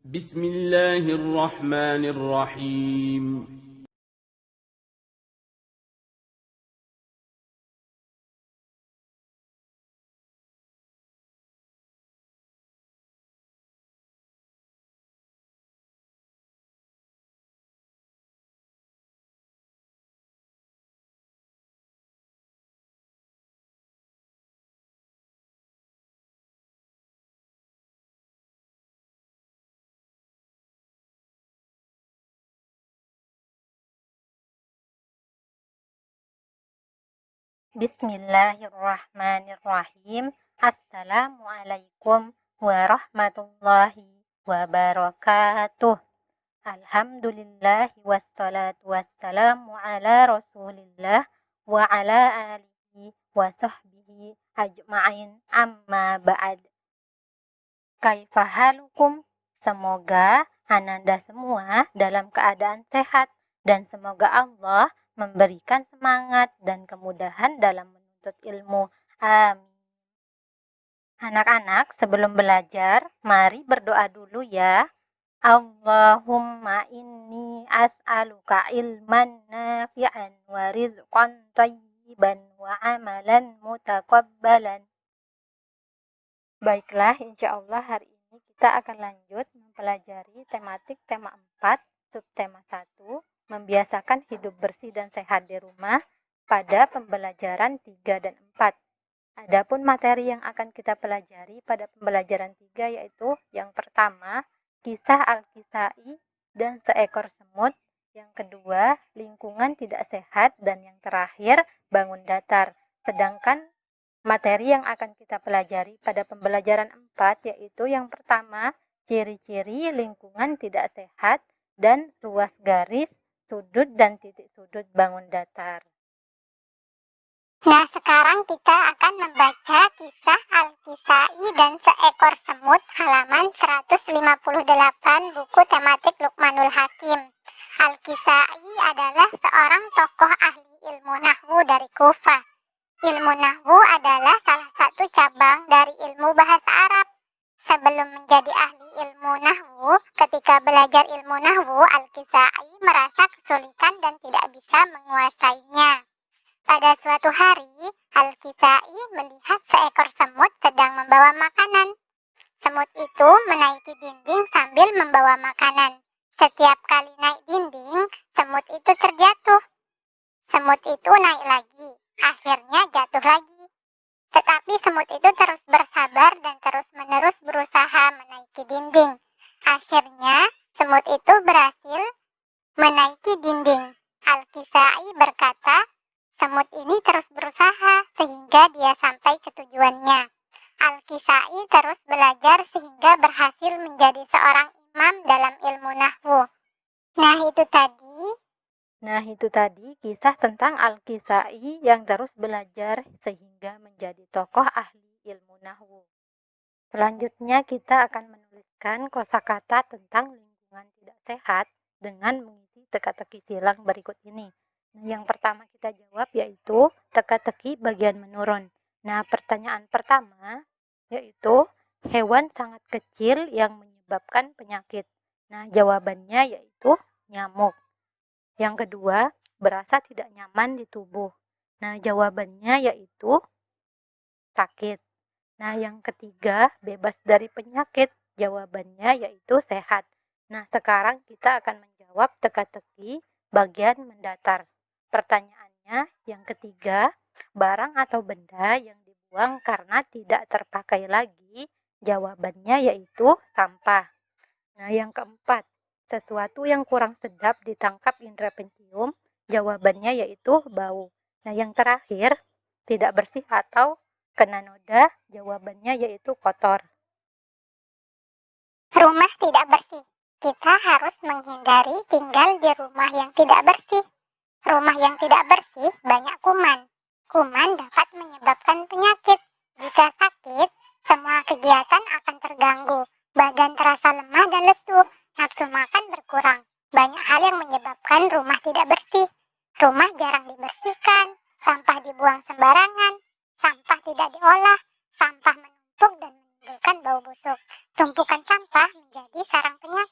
بسم الله الرحمن الرحيم. Bismillahirrahmanirrahim. Assalamualaikum warahmatullahi wabarakatuh. Alhamdulillahi wassalatu wassalamu ala rasulillah wa ala alihi wa sahbihi ajma'in amma ba'd. Kaifahalukum? Semoga ananda semua dalam keadaan sehat dan semoga Allah memberikan semangat dan kemudahan dalam menuntut ilmu. Amin. Anak-anak, sebelum belajar, mari berdoa dulu ya. Allahumma inni as'aluka ilman nafi'an wa rizqan thayyiban wa amalan mutakabbalan. Baiklah, insya Allah hari ini kita akan lanjut mempelajari tematik tema 4, subtema 1, membiasakan hidup bersih dan sehat di rumah pada pembelajaran 3 dan 4. Adapun materi yang akan kita pelajari pada pembelajaran 3 yaitu yang pertama, kisah Al-Kisai dan seekor semut, yang kedua, lingkungan tidak sehat, dan yang terakhir, bangun datar. Sedangkan materi yang akan kita pelajari pada pembelajaran 4 yaitu yang pertama, ciri-ciri lingkungan tidak sehat dan ruas garis, sudut dan titik sudut bangun datar. Nah, sekarang kita akan membaca kisah Al-Kisai dan seekor semut halaman 158 buku tematik Luqmanul Hakim. Al-Kisai adalah seorang tokoh ahli ilmu nahwu dari Kufah. Ilmu nahwu adalah salah satu cabang dari ilmu bahasa Arab. Sebelum menjadi ahli ilmu nahwu, ketika belajar ilmu nahwu, Al-Kisai merasa kesulitan dan tidak bisa menguasainya. Pada suatu hari, Al-Kisai melihat seekor semut sedang membawa makanan. Semut itu menaiki dinding sambil membawa makanan. Setiap kali naik dinding, semut itu terjatuh. Semut itu naik lagi, akhirnya jatuh lagi. Tetapi semut itu terus bersabar dan terus-menerus berusaha menaiki dinding. Akhirnya, semut itu berhasil menaiki dinding. Al-Kisai berkata, semut ini terus berusaha sehingga dia sampai ke tujuannya. Al-Kisai terus belajar sehingga berhasil menjadi seorang imam dalam ilmu nahwu. Nah itu tadi kisah tentang Al-Kisai yang terus belajar sehingga menjadi tokoh ahli ilmu nahwu. Selanjutnya kita akan menuliskan kosakata tentang lingkungan tidak sehat dengan mengisi teka-teki silang berikut ini. Nah, yang pertama kita jawab yaitu teka-teki bagian menurun. Nah, pertanyaan pertama yaitu hewan sangat kecil yang menyebabkan penyakit. Nah, jawabannya yaitu nyamuk. Yang kedua, berasa tidak nyaman di tubuh. Nah, jawabannya yaitu sakit. Nah, yang ketiga, bebas dari penyakit. Jawabannya yaitu sehat. Nah, sekarang kita akan menjawab teka-teki bagian mendatar. Pertanyaannya, yang ketiga, barang atau benda yang dibuang karena tidak terpakai lagi. Jawabannya yaitu sampah. Nah, yang keempat, sesuatu yang kurang sedap ditangkap indera pencium. Jawabannya yaitu bau. Nah, yang terakhir, tidak bersih atau kena noda, jawabannya yaitu kotor. Rumah tidak bersih. Kita harus menghindari tinggal di rumah yang tidak bersih. Rumah yang tidak bersih banyak kuman. Kuman dapat menyebabkan penyakit. Jika sakit, semua kegiatan akan terganggu. Badan terasa lemah dan lesu. Nafsu makan berkurang. Banyak hal yang menyebabkan rumah tidak bersih. Rumah jarang dibersihkan. Sampah dibuang sembarangan. Sampah tidak diolah. Sampah menumpuk dan menimbulkan bau busuk. Tumpukan sampah menjadi sarang penyakit.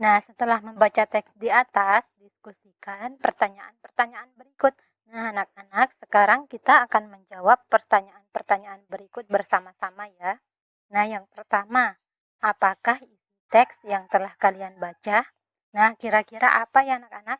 Nah, setelah membaca teks di atas, diskusikan pertanyaan-pertanyaan berikut. Nah, anak-anak, sekarang kita akan menjawab pertanyaan-pertanyaan berikut bersama-sama ya. Nah, yang pertama, apakah isi teks yang telah kalian baca? Nah, kira-kira apa ya anak-anak?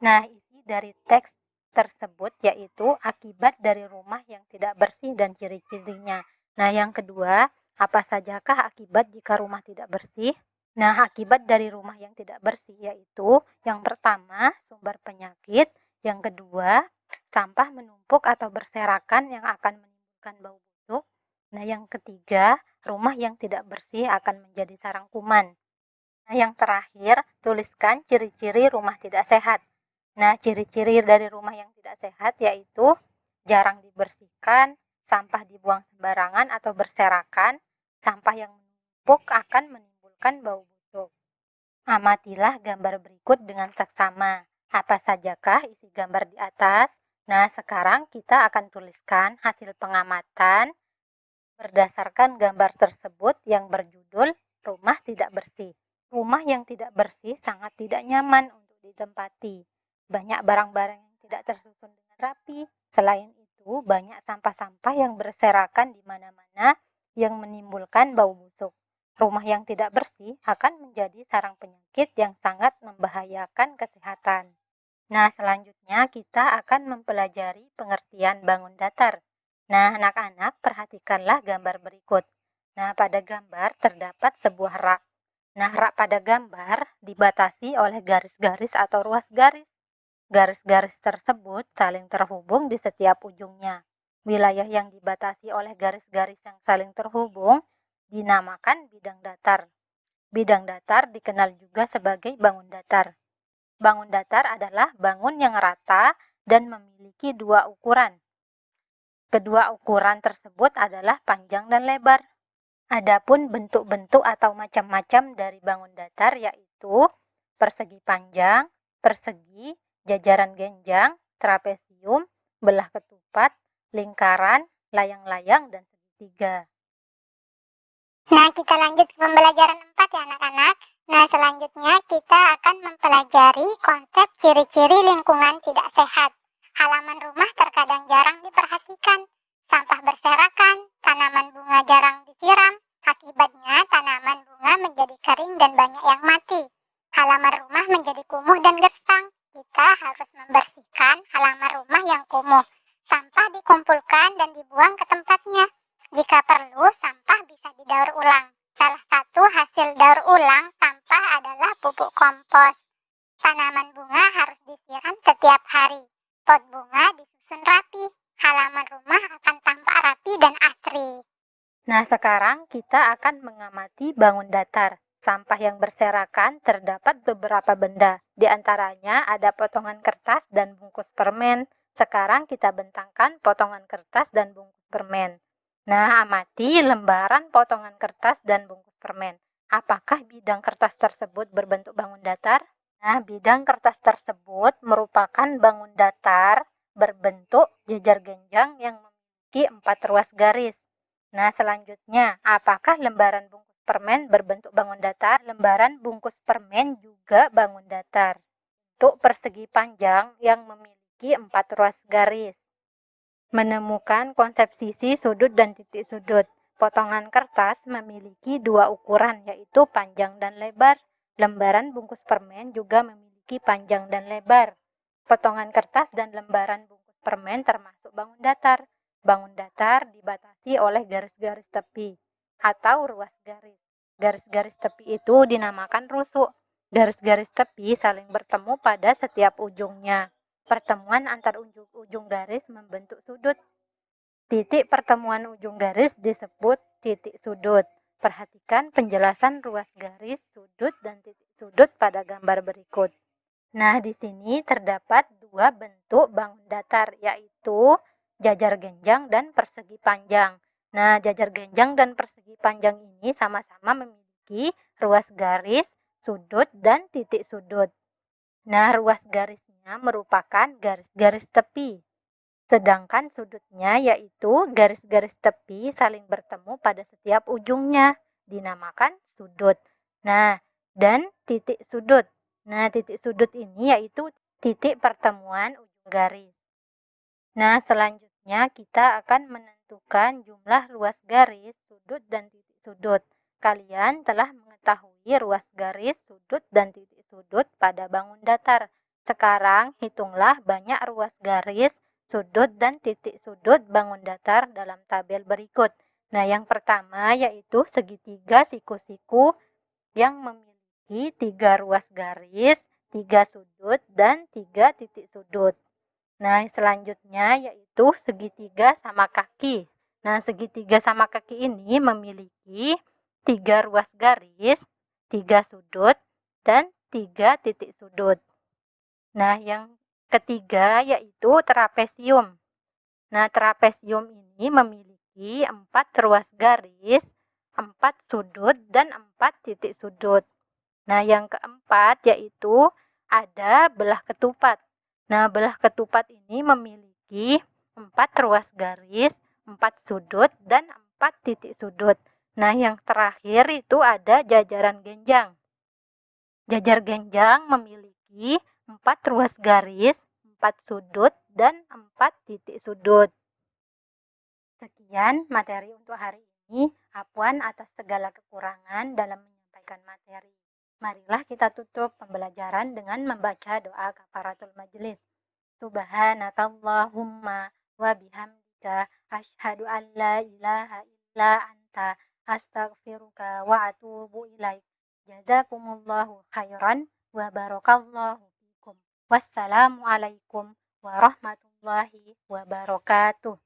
Nah, isi dari teks tersebut yaitu akibat dari rumah yang tidak bersih dan ciri-cirinya. Nah, yang kedua, apa sajakah akibat jika rumah tidak bersih? Nah, akibat dari rumah yang tidak bersih yaitu yang pertama, sumber penyakit, yang kedua, sampah menumpuk atau berserakan yang akan menimbulkan bau busuk. Nah, yang ketiga, rumah yang tidak bersih akan menjadi sarang kuman. Nah, yang terakhir, tuliskan ciri-ciri rumah tidak sehat. Nah, ciri-ciri dari rumah yang tidak sehat yaitu jarang dibersihkan, sampah dibuang sembarangan atau berserakan, sampah yang menumpuk akan menimbulkan bau busuk. Amatilah gambar berikut dengan seksama. Apa sajakah isi gambar di atas? Nah, sekarang kita akan tuliskan hasil pengamatan berdasarkan gambar tersebut yang berjudul rumah tidak bersih. Rumah yang tidak bersih sangat tidak nyaman untuk ditempati. Banyak barang-barang yang tidak tersusun dengan rapi. Selain itu, banyak sampah-sampah yang berserakan di mana-mana yang menimbulkan bau busuk. Rumah yang tidak bersih akan menjadi sarang penyakit yang sangat membahayakan kesehatan. Nah, selanjutnya kita akan mempelajari pengertian bangun datar. Nah, anak-anak, perhatikanlah gambar berikut. Nah, pada gambar terdapat sebuah rak. Nah, rak pada gambar dibatasi oleh garis-garis atau ruas garis. Garis-garis tersebut saling terhubung di setiap ujungnya. Wilayah yang dibatasi oleh garis-garis yang saling terhubung dinamakan bidang datar. Bidang datar dikenal juga sebagai bangun datar. Bangun datar adalah bangun yang rata dan memiliki dua ukuran. Kedua ukuran tersebut adalah panjang dan lebar. Adapun bentuk-bentuk atau macam-macam dari bangun datar yaitu persegi panjang, persegi, jajaran genjang, trapesium, belah ketupat, lingkaran, layang-layang, dan segitiga. Nah, kita lanjut ke pembelajaran 4 ya anak-anak. Nah, selanjutnya kita akan mempelajari konsep ciri-ciri lingkungan tidak sehat. Halaman rumah terkadang jarang diperhatikan. Sampah berserakan, tanaman bunga jarang disiram. Akibatnya, tanaman bunga menjadi kering dan banyak yang mati. Halaman rumah menjadi kumuh dan gersang. Kita harus membersihkan halaman rumah yang kumuh. Sampah dikumpulkan dan dibuang ke tempatnya. Jika perlu, sampah bisa didaur ulang. Salah satu hasil daur ulang sampah adalah pupuk kompos. Tanaman bunga harus disiram setiap hari. Pot bunga disusun rapi. Halaman rumah akan tampak rapi dan asri. Nah, sekarang kita akan mengamati bangun datar. Sampah yang berserakan terdapat beberapa benda. Di antaranya ada potongan kertas dan bungkus permen. Sekarang kita bentangkan potongan kertas dan bungkus permen. Nah, amati lembaran potongan kertas dan bungkus permen. Apakah bidang kertas tersebut berbentuk bangun datar? Nah, bidang kertas tersebut merupakan bangun datar berbentuk jejar genjang yang memiliki 4 ruas garis. Nah, selanjutnya, apakah lembaran bungkus permen berbentuk bangun datar? Lembaran bungkus permen juga bangun datar. Bentuk persegi panjang yang memiliki 4 ruas garis. Menemukan konsep sisi, sudut, dan titik sudut. Potongan kertas memiliki dua ukuran, yaitu panjang dan lebar. Lembaran bungkus permen juga memiliki panjang dan lebar. Potongan kertas dan lembaran bungkus permen termasuk bangun datar. Bangun datar dibatasi oleh garis-garis tepi atau ruas garis. Garis-garis tepi itu dinamakan rusuk. Garis-garis tepi saling bertemu pada setiap ujungnya. Pertemuan antar ujung garis membentuk sudut. Titik pertemuan ujung garis disebut titik sudut. Perhatikan penjelasan ruas garis, sudut, dan titik sudut pada gambar berikut. Nah, di sini terdapat dua bentuk bangun datar, yaitu jajar genjang dan persegi panjang. Nah, jajar genjang dan persegi panjang ini sama-sama memiliki ruas garis, sudut, dan titik sudut. Nah, ruas garisnya merupakan garis-garis tepi. Sedangkan sudutnya yaitu garis-garis tepi saling bertemu pada setiap ujungnya, dinamakan sudut. Nah, dan titik sudut. Nah, titik sudut ini yaitu titik pertemuan ujung garis. Nah, selanjutnya kita akan menentukan jumlah ruas garis, sudut, dan titik sudut. Kalian telah mengetahui ruas garis, sudut, dan titik sudut pada bangun datar. Sekarang, hitunglah banyak ruas garis, sudut, dan titik sudut bangun datar dalam tabel berikut. Nah, yang pertama yaitu segitiga siku-siku yang memiliki 3 ruas garis, 3 sudut, dan 3 titik sudut. Nah, selanjutnya yaitu segitiga sama kaki. Nah, segitiga sama kaki ini memiliki 3 ruas garis, 3 sudut, dan 3 titik sudut. Nah, yang ketiga yaitu trapesium. Nah, trapesium ini memiliki 4 ruas garis, 4 sudut, dan 4 titik sudut. Nah, yang keempat yaitu ada belah ketupat. Nah, belah ketupat ini memiliki 4 ruas garis, 4 sudut, dan 4 titik sudut. Nah, yang terakhir itu ada jajaran genjang. Jajar genjang memiliki 4 ruas garis, 4 sudut, dan 4 titik sudut. Sekian materi untuk hari ini. Afwan atas segala kekurangan dalam menyampaikan materi. Marilah kita tutup pembelajaran dengan membaca doa kafaratul majelis. Subhanakallahumma wa bihamdika asyhadu an la ilaha illa anta astaghfiruka wa atubu ilaik. Jazakumullahu khairan wa barakallahu fikum. Wassalamualaikum warahmatullahi wabarakatuh.